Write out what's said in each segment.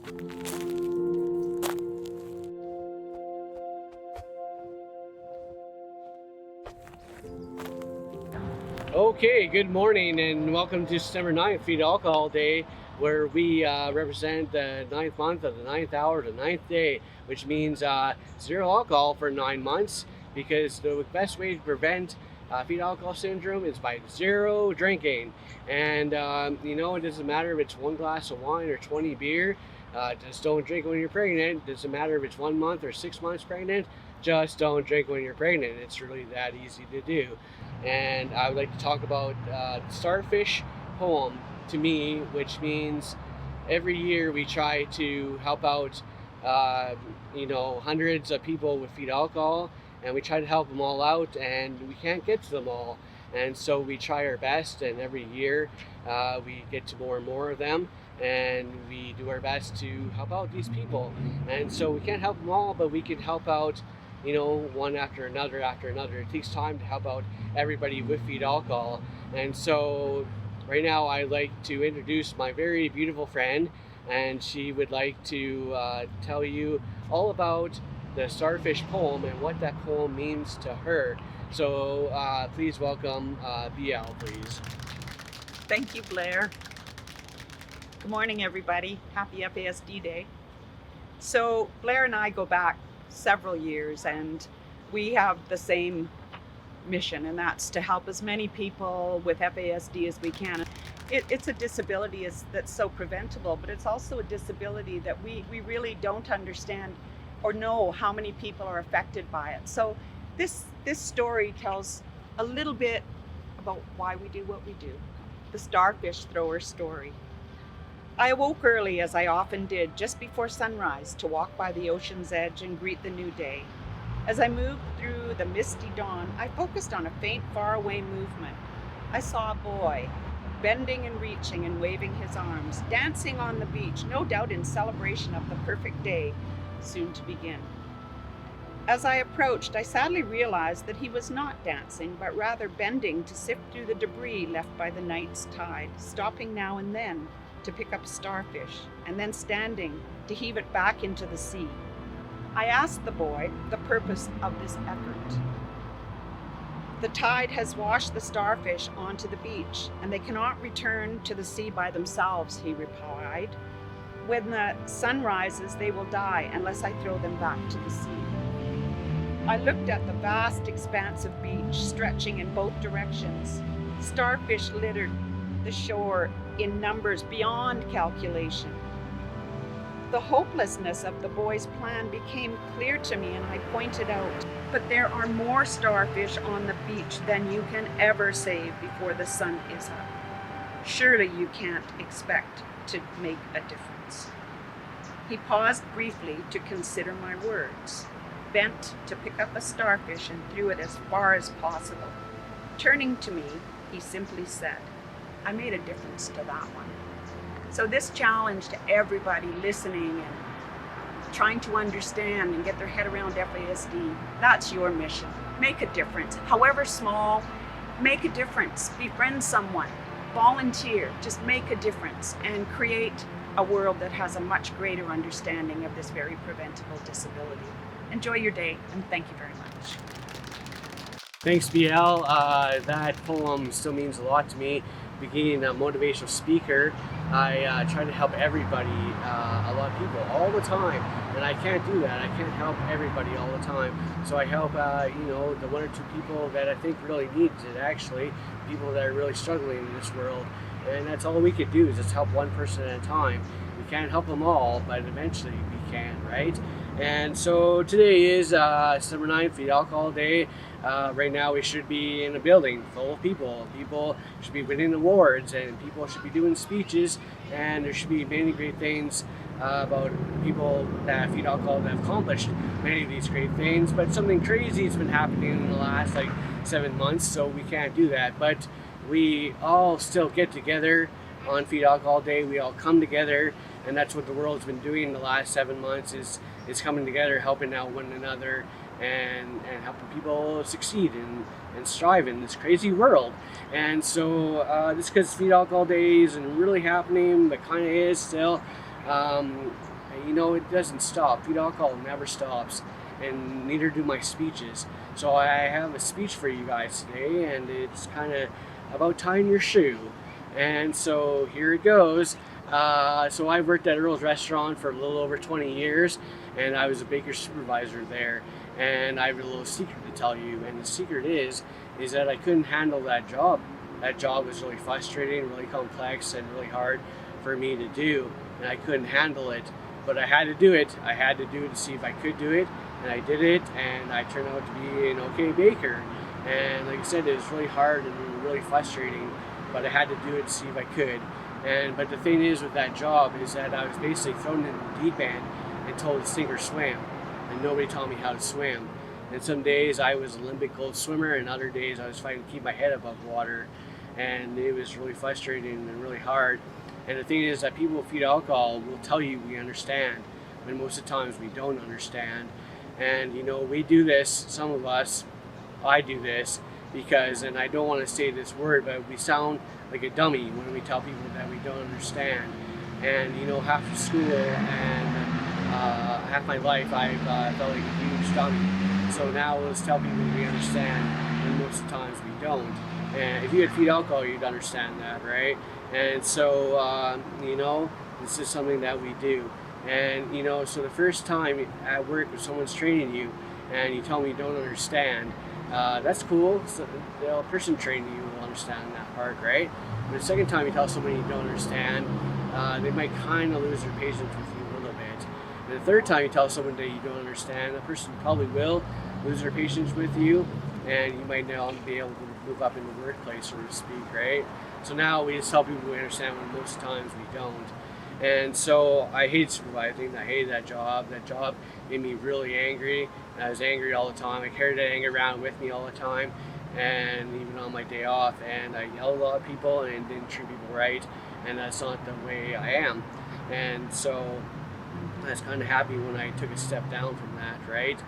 Okay, good morning and welcome to September 9th, Feed Alcohol Day, where we represent the 9th month of the 9th hour, the 9th day, which means zero alcohol for 9 months, because the best way to prevent feed alcohol syndrome is by zero drinking. And you know, it doesn't matter if it's 1 glass of wine or 20 beer. Just don't drink when you're pregnant. It doesn't matter if it's 1 month or 6 months pregnant. Just don't drink when you're pregnant. It's really that easy to do. And I would like to talk about Starfish poem to me, which means every year we try to help out you know, hundreds of people with feed alcohol, and we try to help them all out, and we can't get to them all, and so we try our best, and every year we get to more and more of them, and we do our best to help out these people. And so we can't help them all, but we can help out, you know, one after another after another. It takes time to help out everybody with feed alcohol. And so right now I'd like to introduce my very beautiful friend, and she would like to tell you all about the Starfish poem and what that poem means to her. So please welcome BL, please. Thank you, Blair. Good morning, everybody. Happy FASD Day. So Blair and I go back several years, and we have the same mission, and that's to help as many people with FASD as we can. It's a disability that's so preventable, but it's also a disability that we really don't understand or know how many people are affected by it. So this story tells a little bit about why we do what we do. The starfish thrower story. I awoke early, as I often did, just before sunrise, to walk by the ocean's edge and greet the new day. As I moved through the misty dawn, I focused on a faint, faraway movement. I saw a boy, bending and reaching and waving his arms, dancing on the beach, no doubt in celebration of the perfect day soon to begin. As I approached, I sadly realized that he was not dancing, but rather bending to sift through the debris left by the night's tide, stopping now and then to pick up starfish, and then standing to heave it back into the sea. I asked the boy the purpose of this effort. The tide has washed the starfish onto the beach, and they cannot return to the sea by themselves, he replied. When the sun rises, they will die unless I throw them back to the sea. I looked at the vast expanse of beach stretching in both directions. Starfish littered the shore in numbers beyond calculation. The hopelessness of the boy's plan became clear to me, and I pointed out, but there are more starfish on the beach than you can ever save before the sun is up. Surely you can't expect to make a difference. He paused briefly to consider my words, bent to pick up a starfish and threw it as far as possible. Turning to me, he simply said, I made a difference to that one. So this challenge to everybody listening and trying to understand and get their head around FASD, that's your mission. Make a difference, however small, make a difference. Befriend someone, volunteer, just make a difference and create a world that has a much greater understanding of this very preventable disability. Enjoy your day, and thank you very much. Thanks, BL. That poem still means a lot to me. Being a motivational speaker, I try to help everybody, a lot of people, all the time, and I can't do that. I can't help everybody all the time. So I help, you know, the 1 or 2 people that I think really need it, actually, people that are really struggling in this world. And that's all we can do, is just help one person at a time. We can't help them all, but eventually we can, right? And so today is September 9th, Feed Alcohol Day. Right now we should be in a building full of people. People should be winning awards, and people should be doing speeches, and there should be many great things about people that feed alcohol that have accomplished many of these great things. But something crazy has been happening in the last 7 months, so we can't do that. But we all still get together on Feed Alcohol Day. We all come together, and that's what the world's been doing the last 7 months, is coming together, helping out one another, and helping people succeed and strive in this crazy world. And so this, because Feed Alcohol Day isn't really happening, but kind of is still, And, you know, it doesn't stop. Feed alcohol never stops, and neither do my speeches. So I have a speech for you guys today, and it's kind of about tying your shoe. And so here it goes. So I worked at Earl's Restaurant for a little over 20 years, and I was a baker supervisor there. And I have a little secret to tell you, and the secret is that I couldn't handle that job. That job was really frustrating, really complex, and really hard for me to do, and I couldn't handle it. But I had to do it. I had to do it to see if I could do it, and I did it, and I turned out to be an okay baker. And like I said, it was really hard and really frustrating, but I had to do it to see if I could. But the thing is with that job is that I was basically thrown in the deep end and told to sink or swim, and nobody taught me how to swim. And some days I was an Olympic gold swimmer, and other days I was fighting to keep my head above water, and it was really frustrating and really hard. And the thing is that people who feed alcohol will tell you we understand, when most of the times we don't understand. And you know, we do this, some of us, I do this because, and I don't want to say this word, but we sound like a dummy when we tell people that we don't understand. And you know, half of school and half my life I've felt like a huge dummy. So now let's tell people we understand, and most of the times we don't. And if you had feed alcohol, you'd understand that, right? And so, you know, this is something that we do. And, you know, so the first time at work if someone's training you and you tell me you don't understand, that's cool. So the person training you will understand that part, right? But the second time you tell someone you don't understand, they might kind of lose their patience with you a little bit. And the third time you tell someone that you don't understand, the person probably will lose their patience with you, and you might not be able to move up in the workplace, so to speak, right? So now we just tell people we understand when most times we don't. And so I hated supervising. I hated that job. That job made me really angry. I was angry all the time. I carried that anger around with me all the time, and even on my day off. And I yelled at a lot of people and didn't treat people right, and that's not the way I am. And so I was kind of happy when I took a step down from that, right?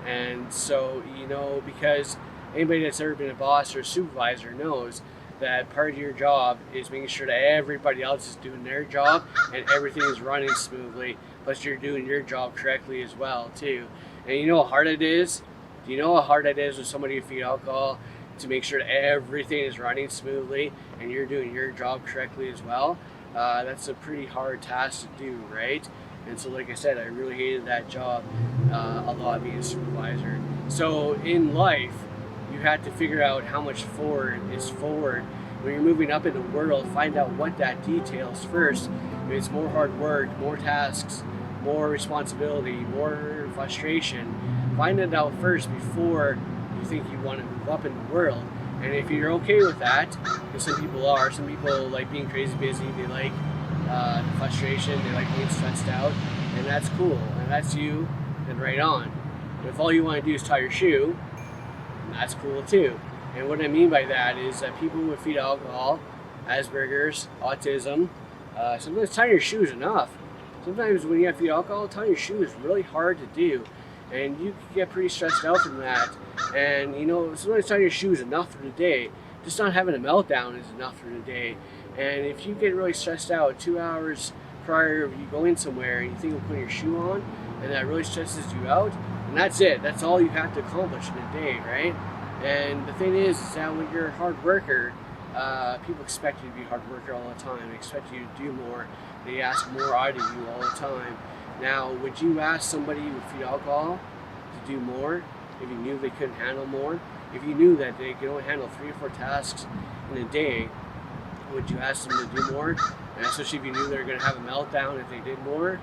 And so, you know, because anybody that's ever been a boss or a supervisor knows that part of your job is making sure that everybody else is doing their job and everything is running smoothly, plus you're doing your job correctly as well too. And you know how hard it is? Do you know how hard it is with somebody who feed alcohol to make sure that everything is running smoothly and you're doing your job correctly as well? That's a pretty hard task to do, right? And so like I said, I really hated that job a lot, being a supervisor. So in life, you had to figure out how much forward is forward. When you're moving up in the world, find out what that details first. If it's more hard work, more tasks, more responsibility, more frustration, find it out first before you think you want to move up in the world. And if you're okay with that, because some people are, some people like being crazy busy, they like the frustration, they like being stressed out, and that's cool, and that's you, then right on. But if all you want to do is tie your shoe, that's cool too. And what I mean by that is that people who feed alcohol, Asperger's, autism, sometimes tying your shoe is enough. Sometimes when you have feed alcohol, tying your shoe is really hard to do, and you can get pretty stressed out from that. And you know, sometimes tying your shoe is enough for the day. Just not having a meltdown is enough for the day. And if you get really stressed out 2 hours prior to you going somewhere and you think of putting your shoe on, and that really stresses you out, and that's it. That's all you have to accomplish in a day, right? And the thing is that when you're a hard worker, people expect you to be a hard worker all the time. They expect you to do more. They ask more out of you all the time. Now, would you ask somebody with feed alcohol to do more if you knew they couldn't handle more? If you knew that they could only handle 3 or 4 tasks in a day, would you ask them to do more? And especially if you knew they were going to have a meltdown if they did more,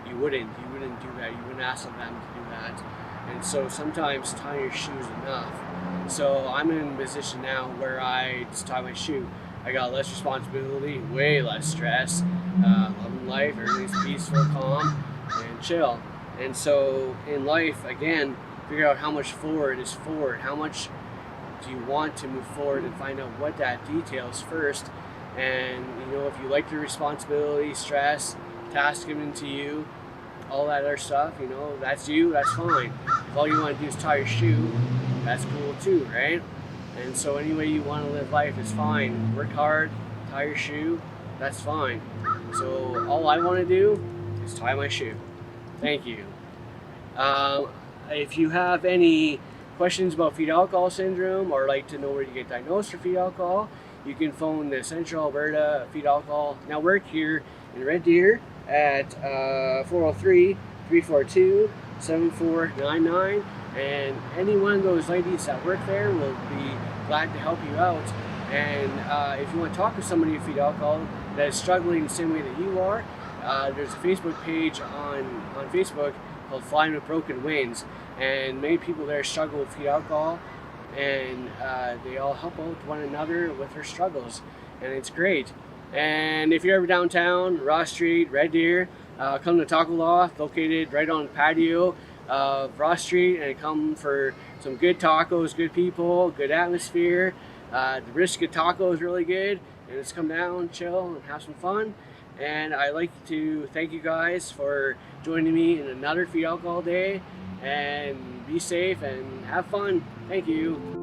you wouldn't do that. You wouldn't ask them to do that. And so sometimes tying your shoe is enough. So I'm in a position now where I just tie my shoe. I got less responsibility, way less stress, loving life, everything's peaceful, calm, and chill. And so in life, again, figure out how much forward is forward. How much do you want to move forward, and find out what that details first. And you know, if you like your responsibility, stress, tasks given to you, all that other stuff, you know, that's you, that's fine. If all you want to do is tie your shoe, that's cool too, right? And so any way you want to live life is fine. Work hard, tie your shoe, that's fine. So all I want to do is tie my shoe. Thank you. If you have any questions about fetal alcohol syndrome or like to know where you get diagnosed for fetal alcohol, you can phone the Central Alberta Fetal Alcohol Network here in Red Deer at 403-342-7499, and any one of those ladies that work there will be glad to help you out. And if you want to talk to somebody with fetal alcohol that is struggling the same way that you are, there's a Facebook page on Facebook called Flying with Broken Wings, and many people there struggle with fetal alcohol, and they all help out one another with their struggles, and it's great. And if you're ever downtown, Ross Street, Red Deer, come to Taco Loft, located right on the patio of Ross Street, and come for some good tacos, good people, good atmosphere. The brisket taco is really good, and just come down, chill, and have some fun. And I'd like to thank you guys for joining me in another fetal alcohol day, and be safe and have fun. Thank you.